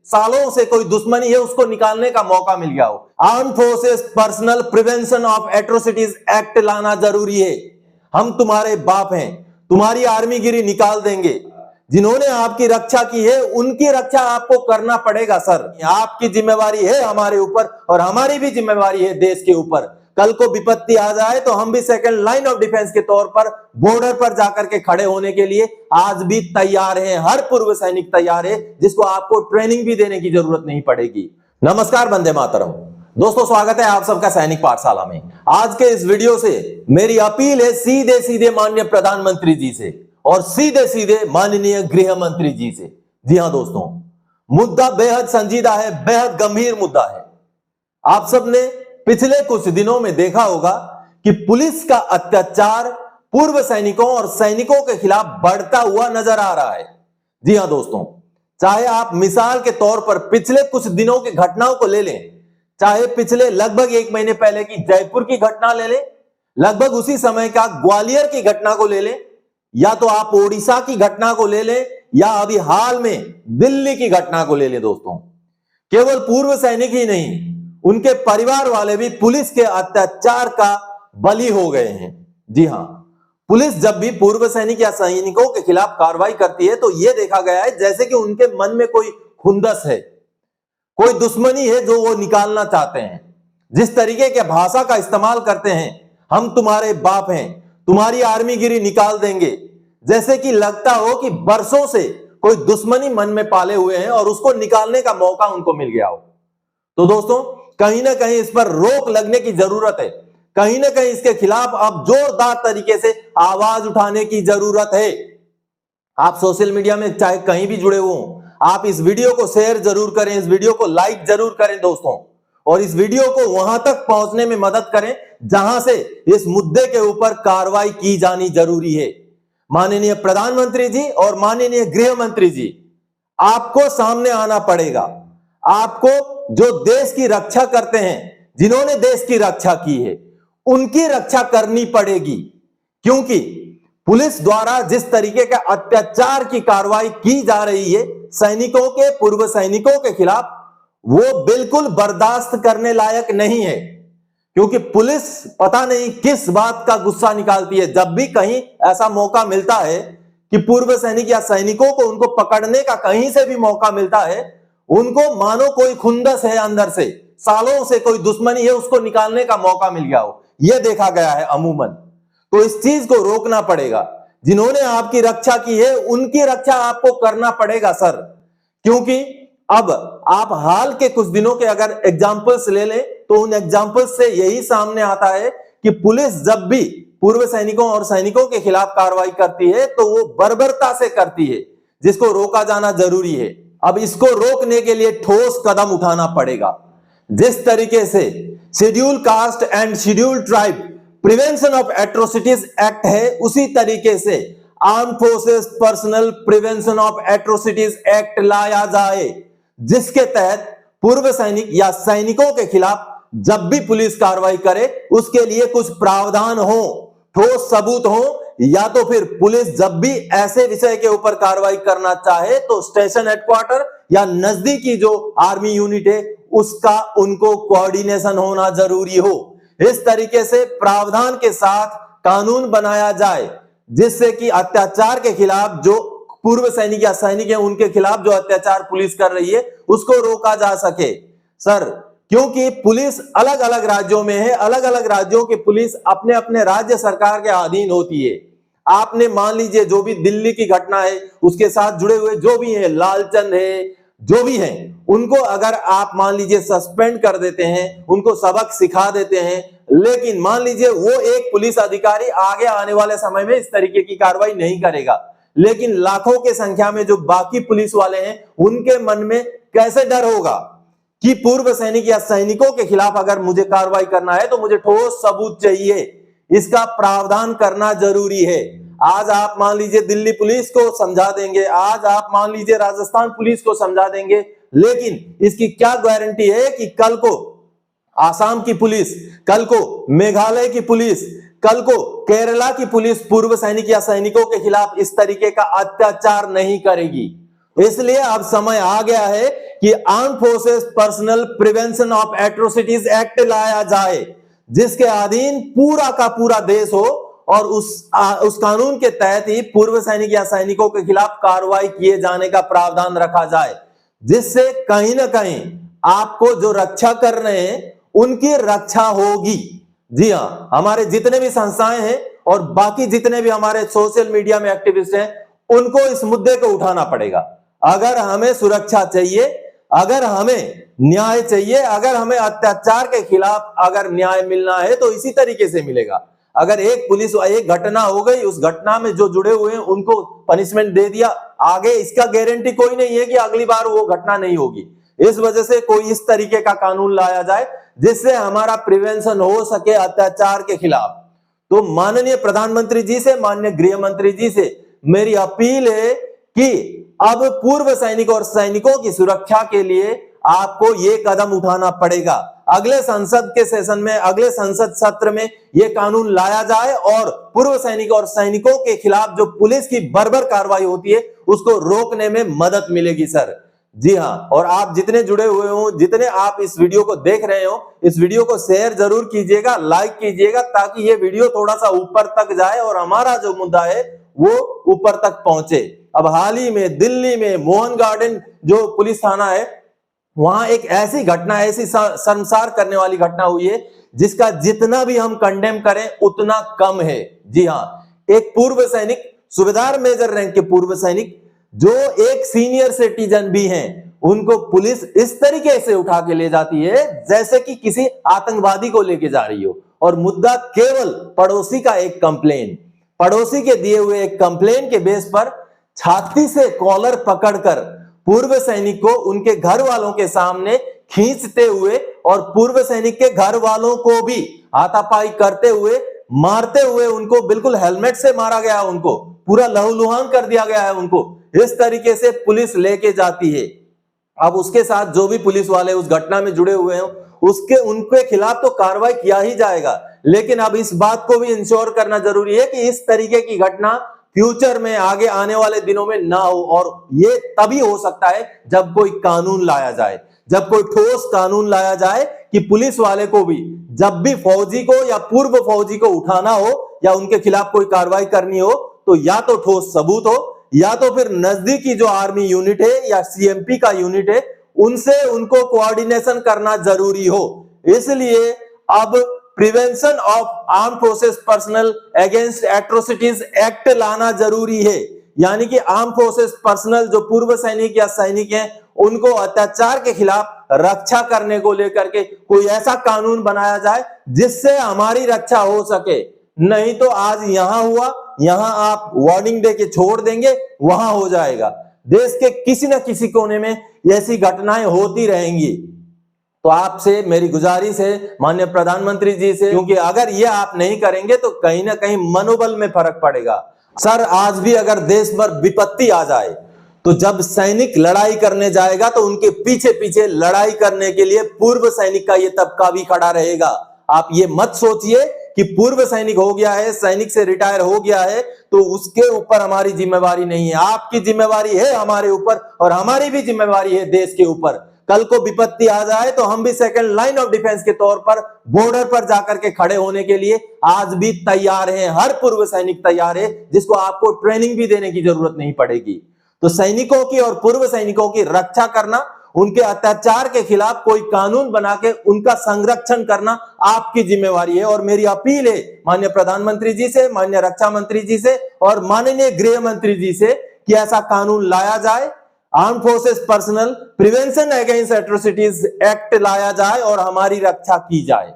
सालों से कोई दुश्मनी है उसको निकालने का मौका मिल गया हो। Arm forces personal prevention of atrocities act लाना जरूरी है। हम तुम्हारे बाप हैं, तुम्हारी आर्मीगिरी निकाल देंगे। जिन्होंने आपकी रक्षा की है उनकी रक्षा आपको करना पड़ेगा सर। आपकी जिम्मेवारी है हमारे ऊपर और हमारी भी जिम्मेवारी है देश के ऊपर। कल को विपत्ति आ जाए तो हम भी सेकंड लाइन ऑफ डिफेंस के तौर पर बॉर्डर पर जाकर के खड़े होने के लिए आज भी तैयार हैं। हर पूर्व सैनिक तैयार है, जिसको आपको ट्रेनिंग भी देने की जरूरत नहीं पड़ेगी। नमस्कार, वंदे मातरम। दोस्तों, स्वागत है आप सबका सैनिक पाठशाला में। आज के इस वीडियो से मेरी अपील है सीधे सीधे माननीय प्रधानमंत्री जी से और सीधे सीधे माननीय गृह मंत्री जी से। जी हां दोस्तों, मुद्दा बेहद संजीदा है, बेहद गंभीर मुद्दा है। आप सबने पिछले कुछ दिनों में देखा होगा कि पुलिस का अत्याचार पूर्व सैनिकों और सैनिकों के खिलाफ बढ़ता हुआ नजर आ रहा है। जी हां दोस्तों, चाहे आप मिसाल के तौर पर पिछले कुछ दिनों की घटनाओं को ले लें, चाहे पिछले लगभग 1 महीने पहले की जयपुर की घटना ले लें, लगभग उसी समय का ग्वालियर की घटना को ले लें, या तो आप ओडिशा की घटना को ले लें, या अभी हाल में दिल्ली की घटना को ले लें। दोस्तों, केवल पूर्व सैनिक ही नहीं, उनके परिवार वाले भी पुलिस के अत्याचार का बलि हो गए हैं। जी हां, पुलिस जब भी पूर्व सैनिक या सैनिकों के खिलाफ कार्रवाई करती है तो यह देखा गया है जैसे कि उनके मन में कोई खुंदस है, कोई दुश्मनी है जो वो निकालना चाहते हैं। जिस तरीके के भाषा का इस्तेमाल करते हैं, हम तुम्हारे बाप हैं, तुम्हारी आर्मीगिरी निकाल देंगे, जैसे कि लगता हो कि बरसों से कोई दुश्मनी मन में पाले हुए हैं और उसको निकालने का मौका उनको मिल गया हो। तो दोस्तों, कहीं ना कहीं इस पर रोक लगने की जरूरत है। कहीं ना कहीं इसके खिलाफ अब जोरदार तरीके से आवाज उठाने की जरूरत है। आप सोशल मीडिया में चाहे कहीं भी जुड़े हो, आप इस वीडियो को शेयर जरूर करें, इस वीडियो को लाइक जरूर करें दोस्तों, और इस वीडियो को वहां तक पहुंचने में मदद करें जहां से इस मुद्दे के ऊपर कार्रवाई की जानी जरूरी है। माननीय प्रधानमंत्री जी और माननीय गृह मंत्री जी, आपको सामने आना पड़ेगा। आपको जो देश की रक्षा करते हैं, जिन्होंने देश की रक्षा की है, उनकी रक्षा करनी पड़ेगी। क्योंकि पुलिस द्वारा जिस तरीके का अत्याचार की कार्रवाई की जा रही है सैनिकों के, पूर्व सैनिकों के खिलाफ, वो बिल्कुल बर्दाश्त करने लायक नहीं है। क्योंकि पुलिस पता नहीं किस बात का गुस्सा निकालती है। जब भी कहीं ऐसा मौका मिलता है कि पूर्व सैनिक या सैनिकों को उनको पकड़ने का कहीं से भी मौका मिलता है, उनको मानो कोई खुंदस है अंदर से, सालों से कोई दुश्मनी है उसको निकालने का मौका मिल गया हो। यह देखा गया है अमूमन। तो इस चीज को रोकना पड़ेगा। जिन्होंने आपकी रक्षा की है उनकी रक्षा आपको करना पड़ेगा सर। क्योंकि अब आप हाल के कुछ दिनों के अगर एग्जाम्पल्स ले लें तो उन एग्जाम्पल्स से यही सामने आता है कि पुलिस जब भी पूर्व सैनिकों और सैनिकों के खिलाफ कार्रवाई करती है तो वो बर्बरता से करती है, जिसको रोका जाना जरूरी है। अब इसको रोकने के लिए ठोस कदम उठाना पड़ेगा। जिस तरीके से schedule caste and schedule tribe prevention of atrocities act है, उसी तरीके से arm forces personal prevention of atrocities act लाया जाए, जिसके तहत पूर्व सैनिक या सैनिकों के खिलाफ जब भी पुलिस कार्रवाई करे उसके लिए कुछ प्रावधान हो, ठोस सबूत हो, या तो फिर पुलिस जब भी ऐसे विषय के ऊपर कार्रवाई करना चाहे तो स्टेशन हेडक्वार्टर या नजदीकी जो आर्मी यूनिट है उसका उनको कोऑर्डिनेशन होना जरूरी हो। इस तरीके से प्रावधान के साथ कानून बनाया जाए जिससे कि अत्याचार के खिलाफ जो पूर्व सैनिक या सैनिक है उनके खिलाफ जो अत्याचार पुलिस कर रही है उसको रोका जा सके सर। क्योंकि पुलिस अलग अलग राज्यों में है, अलग अलग राज्यों की पुलिस अपने अपने राज्य सरकार के अधीन होती है। आपने मान लीजिए जो भी दिल्ली की घटना है उसके साथ जुड़े हुए जो भी हैं, लालचंद है, जो भी हैं, उनको अगर आप मान लीजिए सस्पेंड कर देते हैं, उनको सबक सिखा देते हैं, लेकिन मान लीजिए वो एक पुलिस अधिकारी आगे आने वाले समय में इस तरीके की कार्रवाई नहीं करेगा, लेकिन लाखों के संख्या में जो बाकी पुलिस वाले हैं उनके मन में कैसे डर होगा कि पूर्व सैनिक या सैनिकों के खिलाफ अगर मुझे कार्रवाई करना है तो मुझे ठोस सबूत चाहिए। इसका प्रावधान करना जरूरी है। आज आप मान लीजिए दिल्ली पुलिस को समझा देंगे, आज आप मान लीजिए राजस्थान पुलिस को समझा देंगे, लेकिन इसकी क्या गारंटी है कि कल को आसाम की पुलिस, कल को मेघालय की पुलिस, कल को केरला की पुलिस पूर्व सैनिक या सैनिकों के खिलाफ इस तरीके का अत्याचार नहीं करेगी। इसलिए अब समय आ गया है कि arm forces personal prevention of atrocities act लाया जाए, जिसके अधीन पूरा का पूरा देश हो और उस कानून के तहत ही पूर्व सैनिक या सैनिकों के खिलाफ कार्रवाई किए जाने का प्रावधान रखा जाए, जिससे कहीं ना कहीं आपको जो रक्षा कर रहे हैं उनकी रक्षा होगी। जी हाँ, हमारे जितने भी संस्थाएं हैं और बाकी जितने भी हमारे सोशल मीडिया में एक्टिविस्ट हैं, उनको इस मुद्दे को उठाना पड़ेगा। अगर हमें सुरक्षा चाहिए, अगर हमें न्याय चाहिए, अगर हमें अत्याचार के खिलाफ अगर न्याय मिलना है तो इसी तरीके से मिलेगा। अगर एक घटना हो गई, उस घटना में जो जुड़े हुए हैं उनको पनिशमेंट दे दिया, आगे इसका गारंटी कोई नहीं है कि अगली बार वो घटना नहीं होगी। इस वजह से कोई इस तरीके का कानून लाया जाए जिससे हमारा प्रिवेंशन हो सके अत्याचार के खिलाफ। तो माननीय प्रधानमंत्री जी से, माननीय गृह मंत्री जी से मेरी अपील है कि अब पूर्व सैनिक और सैनिकों की सुरक्षा के लिए आपको ये कदम उठाना पड़ेगा। अगले संसद के सेशन में, अगले संसद सत्र में ये कानून लाया जाए और पूर्व सैनिक और सैनिकों के खिलाफ जो पुलिस की बर्बर कार्रवाई होती है उसको रोकने में मदद मिलेगी सर। जी हाँ, और आप जितने जुड़े हुए हो, जितने आप इस वीडियो को देख रहे हो, इस वीडियो को शेयर जरूर कीजिएगा, लाइक कीजिएगा, ताकि ये वीडियो थोड़ा सा ऊपर तक जाए और हमारा जो मुद्दा है वो ऊपर तक पहुंचे। अब हाल ही में दिल्ली में मोहन गार्डन जो पुलिस थाना है, वहां एक ऐसी घटना, ऐसी शर्मसार करने वाली घटना हुई है जिसका जितना भी हम कंडेम करें उतना कम है। जी हाँ, एक पूर्व सैनिक, सूबेदार मेजर रैंक के पूर्व सैनिक जो एक सीनियर सिटीजन भी हैं, उनको पुलिस इस तरीके से उठा के ले जाती है जैसे कि किसी आतंकवादी को लेके जा रही हो। और मुद्दा केवल पड़ोसी का एक कंप्लेन, पड़ोसी के दिए हुए एक कंप्लेन के बेस पर छाती से कॉलर पकड़कर पूर्व सैनिक को उनके घर वालों के सामने खींचते हुए और पूर्व सैनिक के घर वालों को भी हाथापाई करते हुए, मारते हुए, उनको बिल्कुल हेलमेट से मारा गया है, उनको पूरा लहूलुहान कर दिया गया है। उनको इस तरीके से पुलिस लेके जाती है। अब उसके साथ जो भी पुलिस वाले उस घटना में जुड़े हुए हैं उनके खिलाफ तो कार्रवाई किया ही जाएगा, लेकिन अब इस बात को भी इंश्योर करना जरूरी है कि इस तरीके की घटना फ्यूचर में, आगे आने वाले दिनों में ना हो। और ये तभी हो सकता है जब कोई कानून लाया जाए, जब कोई ठोस कानून लाया जाए कि पुलिस वाले को भी जब भी फौजी को या पूर्व फौजी को उठाना हो या उनके खिलाफ कोई कार्रवाई करनी हो तो या तो ठोस सबूत हो या तो फिर नजदीकी जो आर्मी यूनिट है या सीएमपी का यूनिट है उनसे उनको कोऑर्डिनेशन करना जरूरी हो। इसलिए अब prevention of arm forces personal against atrocities act लाना जरूरी है, यानी कि आर्म फोर्सेस पर्सनल जो पूर्व सैनिक या सैनिक हैं उनको अत्याचार के खिलाफ रक्षा करने को लेकर के कोई ऐसा कानून बनाया जाए जिससे हमारी रक्षा हो सके। नहीं तो आज यहां हुआ, यहां आप वार्निंग दे के छोड़ देंगे, वहां हो जाएगा। देश के किसी न किसी कोने में ऐसी घटनाएं होती रहेंगी। तो आपसे मेरी गुजारिश है माननीय प्रधानमंत्री जी से, क्योंकि अगर ये आप नहीं करेंगे तो कहीं ना कहीं मनोबल में फर्क पड़ेगा। सर, आज भी अगर देश पर विपत्ति आ जाए तो जब सैनिक लड़ाई करने जाएगा तो उनके पीछे पीछे लड़ाई करने के लिए पूर्व सैनिक का ये तबका भी खड़ा रहेगा। आप ये मत सोचिए कि पूर्व सैनिक हो गया है, सैनिक से रिटायर हो गया है तो उसके ऊपर हमारी जिम्मेवारी नहीं है। आपकी जिम्मेवारी है हमारे ऊपर और हमारी भी जिम्मेवारी है देश के ऊपर। कल को विपत्ति आ जाए तो हम भी सेकंड लाइन ऑफ डिफेंस के तौर पर बॉर्डर पर जाकर के खड़े होने के लिए आज भी तैयार हैं। हर पूर्व सैनिक तैयार है, जिसको आपको ट्रेनिंग भी देने की जरूरत नहीं पड़ेगी। तो सैनिकों की और पूर्व सैनिकों की रक्षा करना, उनके अत्याचार के खिलाफ कोई कानून बना के उनका संरक्षण करना आपकी जिम्मेवारी है। और मेरी अपील है माननीय प्रधानमंत्री जी से, माननीय रक्षा मंत्री जी से और माननीय गृह मंत्री जी से कि ऐसा कानून लाया जाए, arm forces personal prevention against atrocities act लाया जाए और हमारी रक्षा की जाए।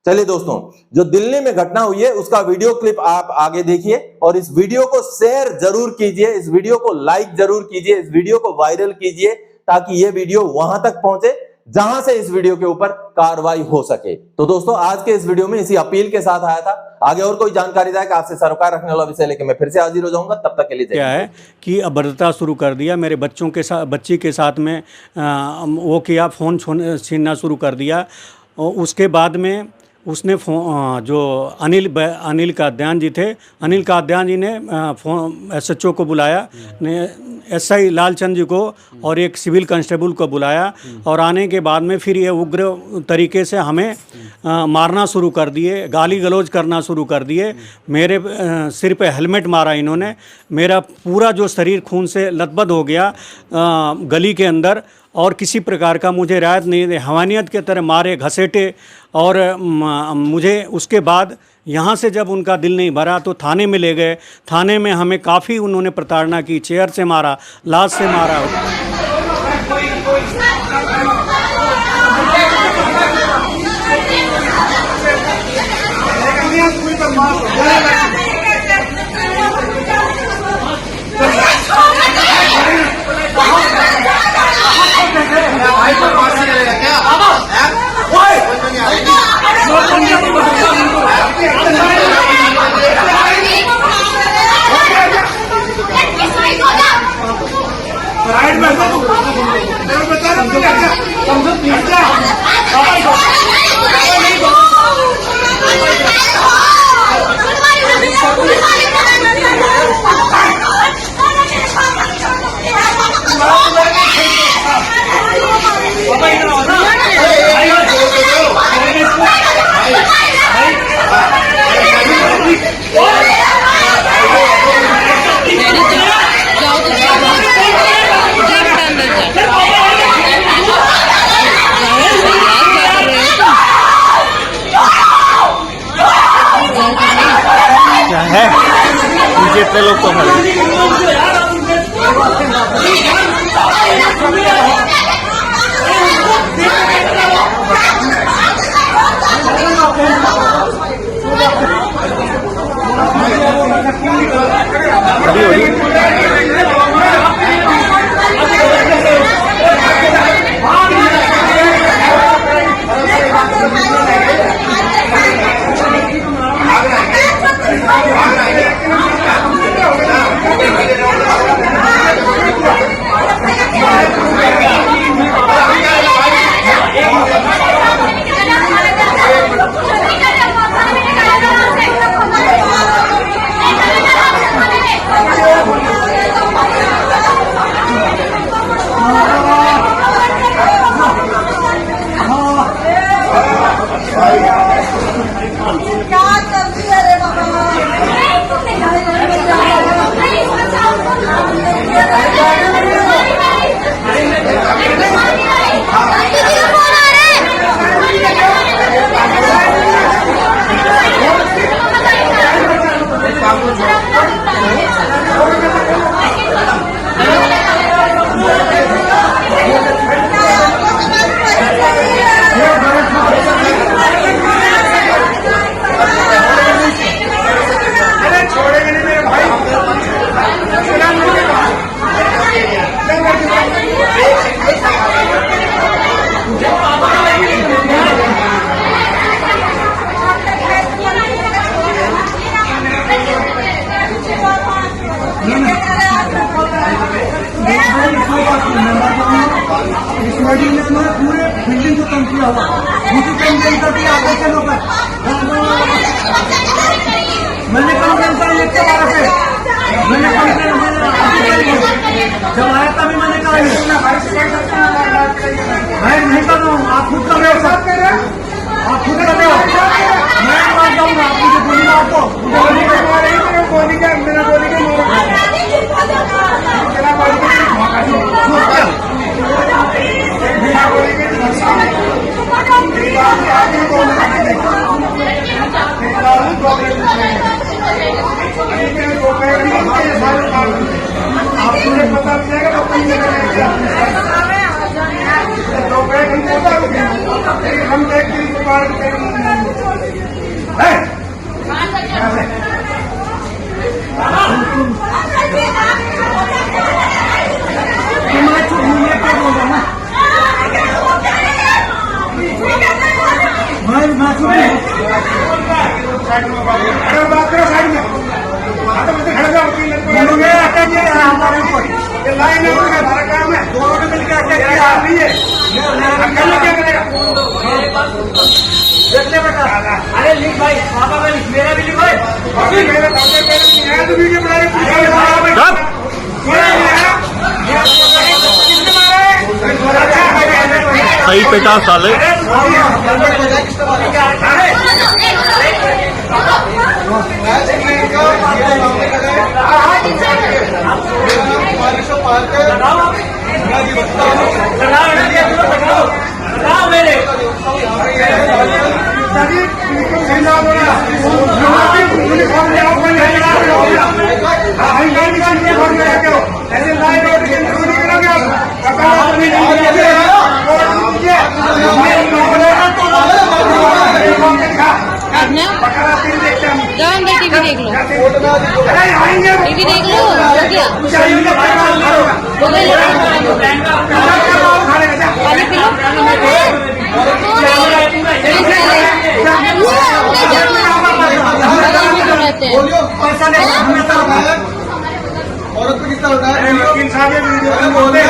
चलिए दोस्तों, जो दिल्ली में घटना हुई है उसका वीडियो क्लिप आप आगे देखिए और इस वीडियो को शेयर जरूर कीजिए, इस वीडियो को लाइक जरूर कीजिए, इस वीडियो को वायरल कीजिए ताकि ये वीडियो वहां तक पहुंचे जहां से इस वीडियो के ऊपर कार्रवाई हो सके। तो दोस्तों, आज के इस वीडियो में इसी अपील के साथ आया था। आगे और कोई जानकारी जाए आपसे सरोकार रखने वाला विषय लेके मैं फिर से हाजिर हो जाऊंगा। तब तक के लिए क्या है कि अभद्रता शुरू कर दिया मेरे बच्चों के साथ, बच्ची के साथ में वो किया, फ़ोन छीनना शुरू कर दिया। और उसके बाद में उसने जो अनिल काद्यान जी थे, अनिल काद्यान जी ने SHO को बुलाया, ने SI लालचंद जी को और एक सिविल कांस्टेबल को बुलाया, और आने के बाद में फिर ये उग्र तरीके से हमें मारना शुरू कर दिए, गाली गलौज करना शुरू कर दिए। मेरे सिर पे हेलमेट मारा इन्होंने, मेरा पूरा जो शरीर खून से लथबथ हो गया गली के अंदर, और किसी प्रकार का मुझे रियायत नहीं दे, हैवानियत के तरह मारे, घसेटे। और मुझे उसके बाद यहाँ से जब उनका दिल नहीं भरा तो थाने में ले गए। थाने में हमें काफ़ी उन्होंने प्रताड़ना की, चेयर से मारा, लात से मारा। है नीचे इतने लोग तो पूरे बिल्डिंग को कम किया हुआ, उसी कंप्लेन करके आगे के लोग मैंने कंप्लेन करी 112 पे, मैंने कंप्लेन जब आया तभी मैंने कहा मैं नहीं कर रहा हूँ, आप खुद कर रहे हो, सब आप खुद कर रहे हो, मैं मार जाऊंगा, आप मुझे बोलिए, आपको बोली का मेरा बोली का आपको पता चलेगा तो हम देख बात करो साइड में खड़ा जाओ लाइन है हमारा काम है, दोनों ने मिलकर अटैक किया नहीं है, क्या करेगा देखते बेटा सही 50 साल है। टीवी देख लो, टीवी देख लो, हो गया, पानी पी लो। औरत पे कितना होता है? वकील साहब ये वीडियो बोले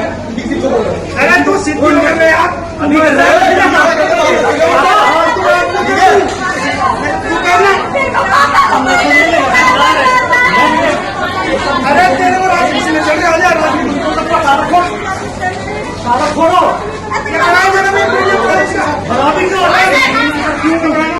अरे तू सिद्धू में यार अरे तेरे को राजनीति में चल रहा है, सारा फोड़ो